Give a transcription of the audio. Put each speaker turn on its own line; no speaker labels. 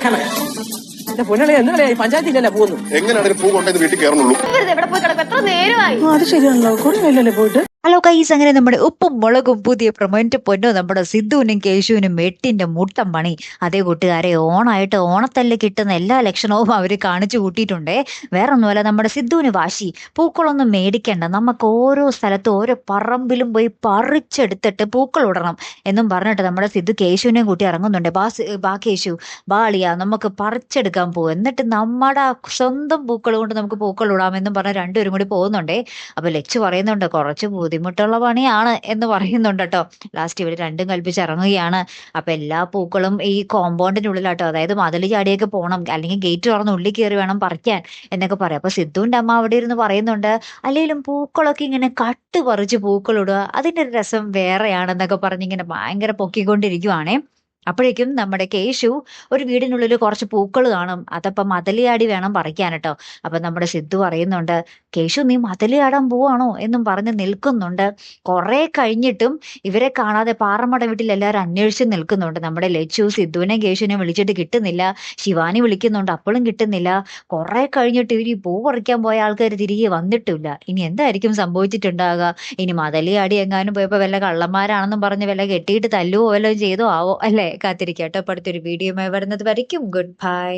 എന്റെ പൊന്നളെ എന്നാലേ പഞ്ചായത്തിലല്ലേ പോകുന്നു.
എങ്ങനെയാണെങ്കിലും പൂ കൊണ്ടേ വീട്ടിൽ കയറുന്നുള്ളൂ.
എവിടെ പോയി കിടക്കും? എത്ര നേരമായി? അത് ശരിയാണല്ലോ, കുറെ നേരമല്ലേ പോയിട്ട്.
ഹലോ ഗൈസ്, അങ്ങനെ നമ്മുടെ ഉപ്പും മുളകും പുതിയ പ്രൊമോന്റെ പൊന്നോ നമ്മുടെ സിദ്ധുവിനും കേശുവിനും എട്ടിന്റെ മുട്ടം പണി. അതേ കൂട്ടുകാരെ, ഓണായിട്ട് ഓണത്തല്ല് കിട്ടുന്ന എല്ലാ ലക്ഷണവും അവർ കാണിച്ചു കൂട്ടിയിട്ടുണ്ടേ. വേറൊന്നുമല്ല, നമ്മുടെ സിദ്ധുവിന് വാശി, പൂക്കളൊന്നും മേടിക്കണ്ട, നമുക്ക് ഓരോ സ്ഥലത്തും ഓരോ പറമ്പിലും പോയി പറിച്ചെടുത്തിട്ട് പൂക്കൾ ഇടണം എന്നും പറഞ്ഞിട്ട് നമ്മുടെ സിദ്ധു കേശുവിനെയും കൂട്ടി ഇറങ്ങുന്നുണ്ട്. ബാ കേശു, ബാളിയാ, നമുക്ക് പറിച്ചെടുക്കാൻ പോകും, എന്നിട്ട് നമ്മുടെ സ്വന്തം പൂക്കൾ കൊണ്ട് നമുക്ക് പൂക്കൾ ഇടാമെന്നും പറഞ്ഞ് രണ്ടുപേരും കൂടി പോകുന്നുണ്ടേ. അപ്പൊ ലച്ചു പറയുന്നുണ്ട് കുറച്ച് ബുദ്ധിമുട്ടുള്ള പണിയാണ് എന്ന് പറയുന്നുണ്ട് കേട്ടോ. ലാസ്റ്റ് ഇവർ രണ്ടും കൽപ്പിച്ച് ഇറങ്ങുകയാണ്. അപ്പൊ എല്ലാ പൂക്കളും ഈ കോമ്പൗണ്ടിനുള്ളിലാട്ടോ, അതായത് മതിൽ ചാടിയൊക്കെ പോകണം, അല്ലെങ്കിൽ ഗേറ്റ് തുറന്ന് ഉള്ളിൽ കയറി വേണം പറിക്കാൻ എന്നൊക്കെ പറയാം. അപ്പൊ സിദ്ധുവിന്റെ അമ്മ അവിടെ ഇരുന്ന് പറയുന്നുണ്ട്, അല്ലെങ്കിലും പൂക്കളൊക്കെ ഇങ്ങനെ കട്ട് പറിച്ച് പൂക്കളിടുക, അതിന്റെ ഒരു രസം വേറെയാണെന്നൊക്കെ പറഞ്ഞിങ്ങനെ ഭയങ്കര പൊക്കിക്കൊണ്ടിരിക്കുവാണേ. അപ്പോഴേക്കും നമ്മുടെ കേശു ഒരു വീടിനുള്ളിൽ കുറച്ച് പൂക്കൾ കാണും, അതപ്പം മതലിയാടി വേണം പറിക്കാൻ കേട്ടോ. അപ്പൊ നമ്മുടെ സിദ്ധു പറയുന്നുണ്ട്, കേശു നീ മതലിയാടാൻ പോവാണോ എന്നും പറഞ്ഞ് നിൽക്കുന്നുണ്ട്. കുറെ കഴിഞ്ഞിട്ടും ഇവരെ കാണാതെ പാറമട വീട്ടിൽ എല്ലാവരും അന്വേഷിച്ച് നിൽക്കുന്നുണ്ട്. നമ്മുടെ ലച്ചു സിദ്ധുവിനെ കേശുവിനെ വിളിച്ചിട്ട് കിട്ടുന്നില്ല, ശിവാനി വിളിക്കുന്നുണ്ട്, അപ്പോഴും കിട്ടുന്നില്ല. കുറെ കഴിഞ്ഞിട്ട് ഇവർ ഈ പൂ പറിക്കാൻ പോയ ആൾക്കാർ തിരികെ വന്നിട്ടില്ല. ഇനി എന്തായിരിക്കും സംഭവിച്ചിട്ടുണ്ടാകുക? ഇനി മതലിയാടി എങ്ങാനും പോയപ്പോ വല്ല കള്ളന്മാരാണെന്നും പറഞ്ഞ് വല്ല കെട്ടിയിട്ട് തല്ലുവോ വല്ലതും ചെയ്തോ ആവോ അല്ലേ? കാത്തിരിക്കട്ടോ. അടുത്തൊരു വീഡിയോയുമായി വരുന്നത് വരയ്ക്കും ഗുഡ് ബൈ.